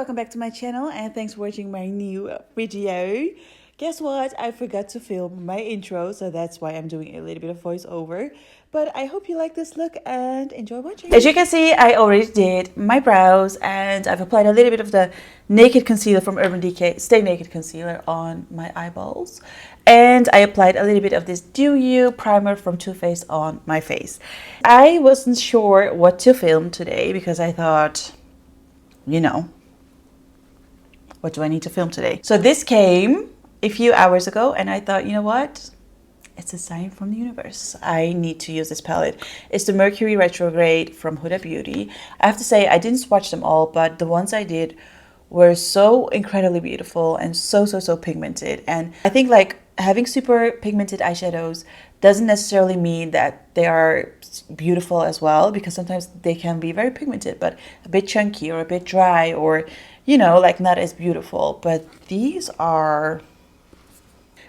Welcome back to my channel and thanks for watching my new video. Guess what? I forgot to film my intro, so that's why I'm doing a little bit of voiceover. But I hope you like this look and enjoy watching. As you can see, I already did my brows and I've applied a little bit of the Naked Concealer from Urban Decay, Stay Naked Concealer on my eyeballs. And I applied a little bit of this Do You primer from Too Faced on my face. I wasn't sure what to film today because I thought, you know, what do I need to film today? So this came a few hours ago and I thought, you know what? It's a sign from the universe. I need to use this palette. It's the Mercury Retrograde from Hudabeauty. I have to say, I didn't swatch them all, but the ones I did were so incredibly beautiful and so pigmented. And I think like having super pigmented eyeshadows doesn't necessarily mean that they are beautiful as well, because sometimes they can be very pigmented, but a bit chunky or a bit dry or, you know, like not as beautiful. But these are,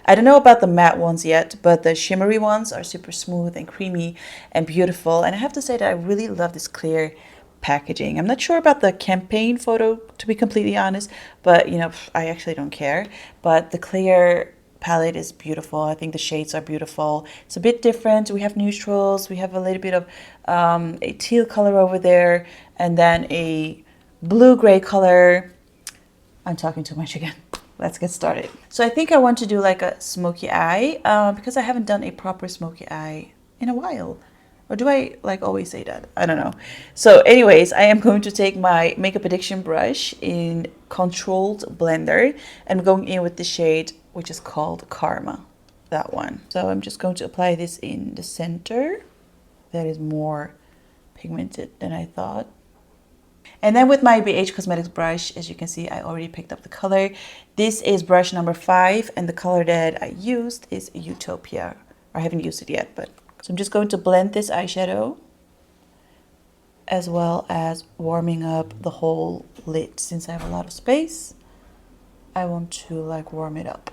I don't know about the matte ones yet, but the shimmery ones are super smooth and creamy and beautiful. And I have to say that I really love this clear packaging. I'm not sure about the campaign photo, to be completely honest, but you know, I actually don't care. But the clear palette is beautiful. I think the shades are beautiful. It's a bit different. We have neutrals. We have a little bit of a teal color over there, and then a blue-gray color. I'm talking too much again. Let's get started. So I think I want to do like a smoky eye because I haven't done a proper smoky eye in a while. Or do I like always say that? I don't know. So anyways, I am going to take my Makeup Addiction brush in Controlled Blender and going in with the shade which is called Karma, that one. So I'm just going to apply this in the center. That is more pigmented than I thought. And then with my BH Cosmetics brush, as you can see, I already picked up the color. This is brush number 5, and the color that I used is Utopia. I haven't used it yet, but so I'm just going to blend this eyeshadow as well as warming up the whole lid. Since I have a lot of space, I want to like warm it up.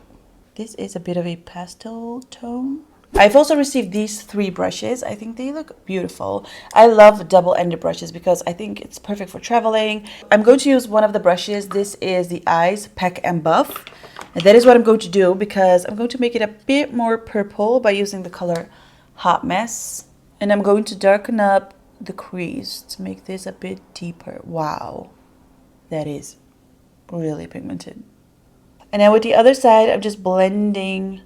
This is a bit of a pastel tone. I've also received these 3 brushes. I think they look beautiful. I love double-ended brushes because I think it's perfect for traveling. I'm going to use one of the brushes. This is the Eyes Pack and Buff. And that is what I'm going to do because I'm going to make it a bit more purple by using the color Hot Mess. And I'm going to darken up the crease to make this a bit deeper. Wow, that is really pigmented. And then with the other side, I'm just blending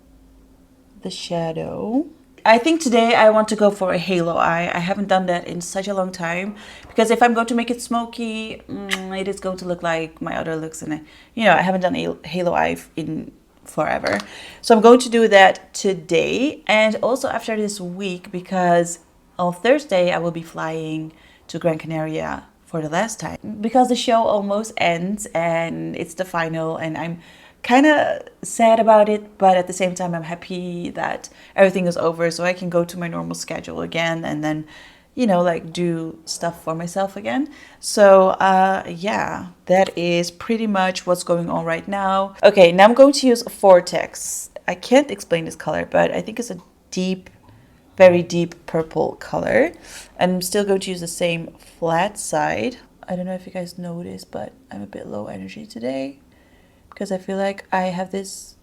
the shadow. I think today I want to go for a halo eye. I haven't done that in such a long time because if I'm going to make it smoky, it is going to look like my other looks, and you know, I haven't done a halo eye in forever. So I'm going to do that today and also after this week, because on Thursday I will be flying to Gran Canaria for the last time because the show almost ends and it's the final, and I'm kind of sad about it, but at the same time I'm happy that everything is over so I can go to my normal schedule again and then, you know, like do stuff for myself again. So yeah, that is pretty much what's going on right now. Okay, now I'm going to use Vortex. I can't explain this color, but I think it's a deep, very deep purple color. And I'm still going to use the same flat side. I don't know if you guys noticed, but I'm a bit low energy today because I feel like I have this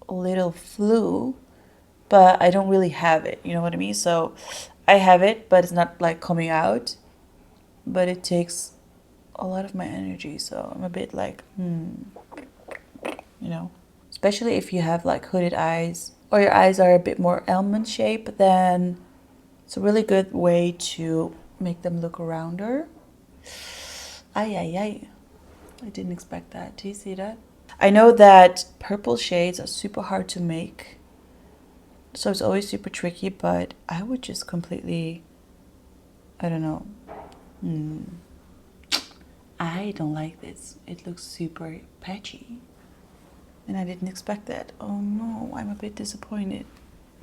little flu, but I don't really have it, you know what I mean? So I have it, but it's not like coming out, but it takes a lot of my energy, so I'm a bit like, you know, especially if you have like hooded eyes or your eyes are a bit more almond shape, then it's a really good way to make them look rounder. I didn't expect that. Do you see that? I know that purple shades are super hard to make, so it's always super tricky, but I would just completely, I don't know. I don't like this. It looks super patchy, and I didn't expect that. Oh no, I'm a bit disappointed.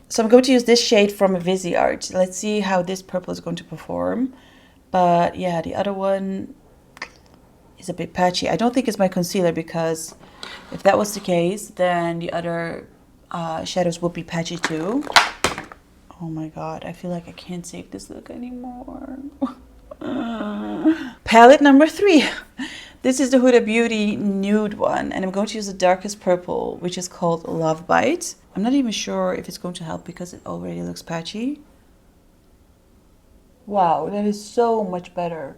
So I'm going to use this shade from Viseart. Let's see how this purple is going to perform. But yeah, the other one is a bit patchy. I don't think it's my concealer, because if that was the case, then the other shadows would be patchy too. Oh my god, I feel like I can't save this look anymore. Palette number 3. This is the Huda Beauty nude one, and I'm going to use the darkest purple, which is called Love Bite. I'm not even sure if it's going to help because it already looks patchy. Wow, that is so much better,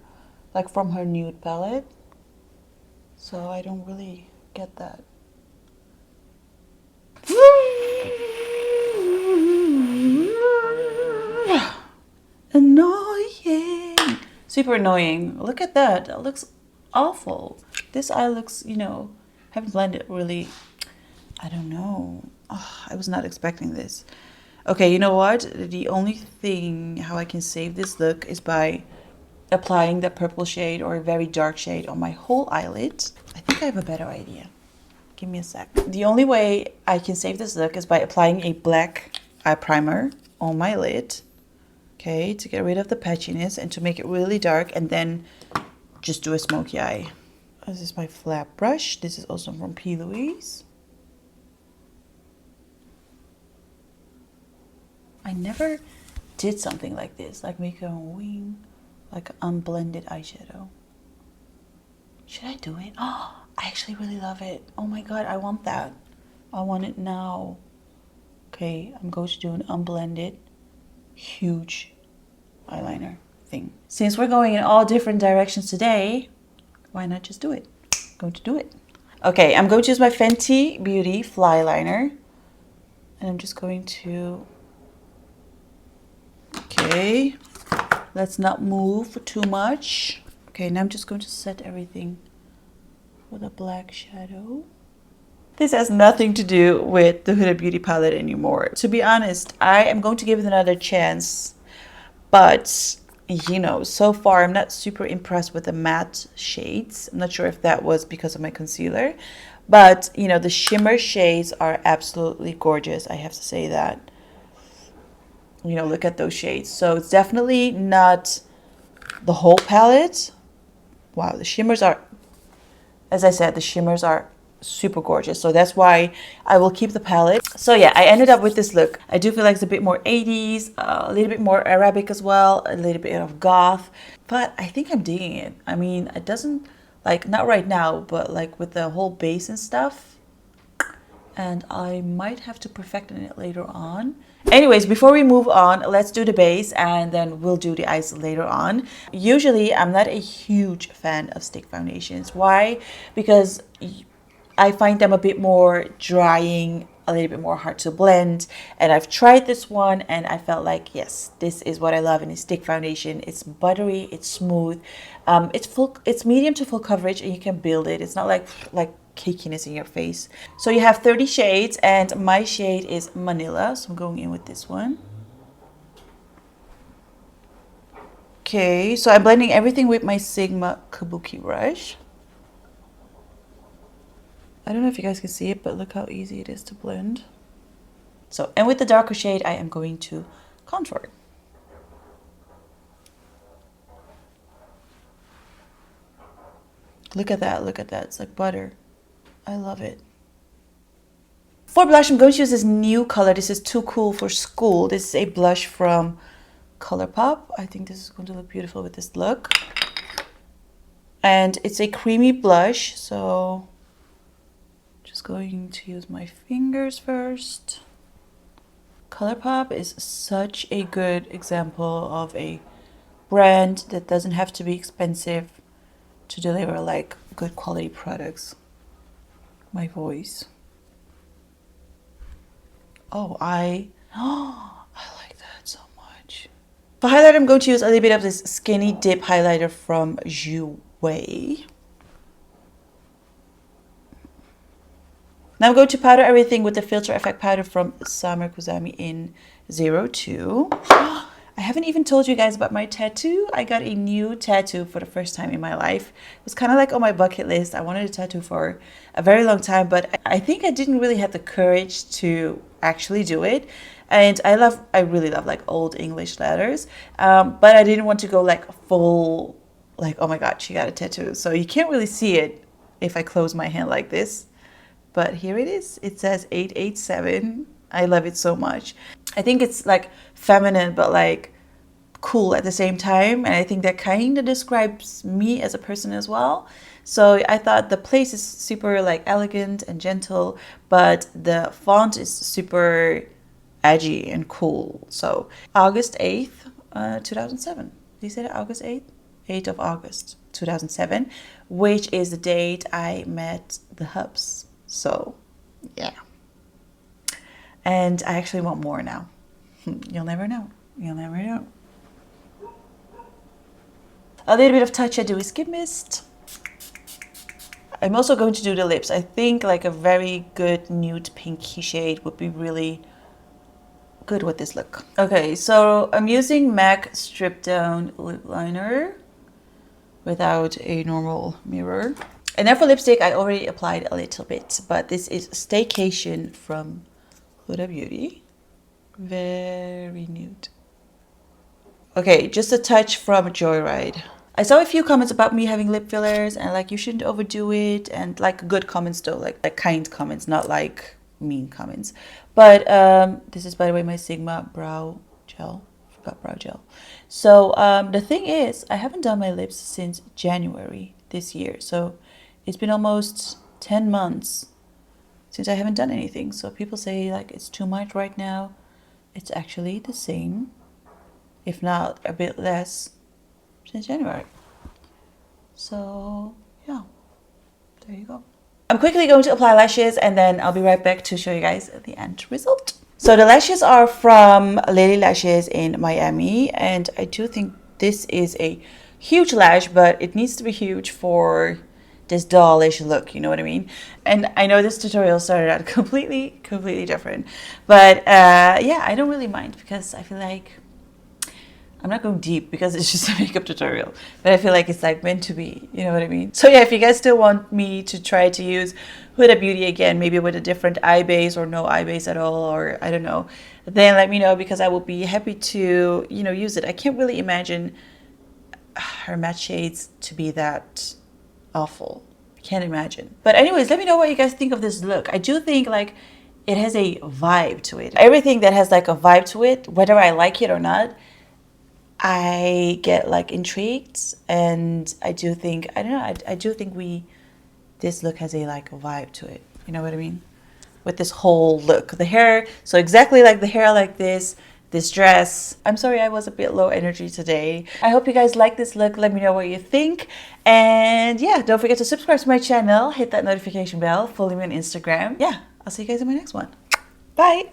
like from her nude palette. So I don't really get that. Annoying. Super annoying. Look at that. That looks awful. This eye looks, you know, haven't blended really. I don't know. Oh, I was not expecting this. Okay, you know what? The only thing how I can save this look is by applying the purple shade or a very dark shade on my whole eyelid. I think I have a better idea. Give me a sec. The only way I can save this look is by applying a black eye primer on my lid. Okay, to get rid of the patchiness and to make it really dark, and then just do a smoky eye. This is my flat brush. This is also from P. Louise. I never did something like this, like make a wing, like an unblended eyeshadow. Should I do it? Oh, I actually really love it. Oh my god, I want that. I want it now. Okay, I'm going to do an unblended, huge eyeliner thing. Since we're going in all different directions today, why not just do it? I'm going to do it. Okay, I'm going to use my Fenty Beauty Fly Liner. And I'm just going to... Okay, let's not move too much. Okay, now I'm just going to set everything with a black shadow. This has nothing to do with the Huda Beauty palette anymore. To be honest, I am going to give it another chance. But, you know, so far I'm not super impressed with the matte shades. I'm not sure if that was because of my concealer. But, you know, the shimmer shades are absolutely gorgeous. I have to say that. You know, look at those shades. So it's definitely not the whole palette. Wow, the shimmers are, as I said, the shimmers are super gorgeous. So that's why I will keep the palette. So yeah, I ended up with this look. I do feel like it's a bit more 80s, a little bit more Arabic as well, a little bit of goth. But I think I'm digging it. I mean, it doesn't, like, not right now, but like with the whole base and stuff. And I might have to perfect it later on. Anyways, before we move on, let's do the base and then we'll do the eyes later on. Usually, I'm not a huge fan of stick foundations. Why? Because I find them a bit more drying, a little bit more hard to blend. And I've tried this one and I felt like, yes, this is what I love in a stick foundation. It's buttery, it's smooth, it's medium to full coverage, and you can build it. It's not like cakiness in your face. So you have 30 shades and my shade is Manila, so I'm going in with this one. Okay, so I'm blending everything with my Sigma Kabuki brush. I don't know if you guys can see it, but look how easy it is to blend. So, and with the darker shade, I am going to contour. Look at that, it's like butter. I love it. For blush, I'm going to use this new color. This is Too Cool for School. This is a blush from ColourPop. I think this is going to look beautiful with this look. And it's a creamy blush, so just going to use my fingers first. ColourPop is such a good example of a brand that doesn't have to be expensive to deliver like good quality products. My voice. Oh, I like that so much. For highlighter, I'm going to use a little bit of this Skinny Dip highlighter from Jouer. Now I'm going to powder everything with the Filter Effect powder from Summer Kusami in 02. I haven't even told you guys about my tattoo. I got a new tattoo for the first time in my life. It was kind of like on my bucket list. I wanted a tattoo for a very long time, but I think I didn't really have the courage to actually do it. And I really love like old English letters, but I didn't want to go like full, like, oh my God, she got a tattoo. So you can't really see it if I close my hand like this. But here it is. It says 887. I love it so much. I think it's like feminine, but like cool at the same time. And I think that kind of describes me as a person as well. So I thought the place is super like elegant and gentle, but the font is super edgy and cool. So August 8th, 2007. Did you say that? August 8th? 8th of August 2007, which is the date I met the hubs. So yeah. And I actually want more now. You'll never know. You'll never know. A little bit of Touch I Do is Skip Mist. I'm also going to do the lips. I think like a very good nude pinky shade would be really good with this look. Okay, so I'm using MAC Strip Down Lip Liner without a normal mirror. And then for lipstick, I already applied a little bit, but this is Staycation from Hudabeauty. Very nude. Okay, just a touch from Joyride. I saw a few comments about me having lip fillers and like you shouldn't overdo it, and like good comments though, like kind comments, not like mean comments. But this is, by the way, my Sigma brow gel. Forgot brow gel. So the thing is, I haven't done my lips since January this year. So it's been almost 10 months since I haven't done anything. So people say like it's too much right now. It's actually the same, if not a bit less, since January. So yeah, there you go. I'm quickly going to apply lashes and then I'll be right back to show you guys the end result. So the lashes are from Lily Lashes in Miami, and I do think this is a huge lash, but it needs to be huge for this dollish look, you know what I mean? And I know this tutorial started out completely different, but yeah, I don't really mind because I feel like I'm not going deep because it's just a makeup tutorial, but I feel like it's like meant to be, you know what I mean? So yeah, if you guys still want me to try to use Hudabeauty again, maybe with a different eye base or no eye base at all, or I don't know, then let me know because I will be happy to, you know, use it. I can't really imagine her matte shades to be that awful. I can't imagine. But anyways, let me know what you guys think of this look. I do think like it has a vibe to it. Everything that has like a vibe to it, whether I like it or not, I get like intrigued, and I do think, I don't know, I do think this look has a like a vibe to it. You know what I mean? With this whole look, the hair, so exactly like the hair like this dress. I'm sorry I was a bit low energy today. I hope you guys like this look. Let me know what you think. And yeah, don't forget to subscribe to my channel, hit that notification bell, follow me on Instagram. Yeah, I'll see you guys in my next one. Bye.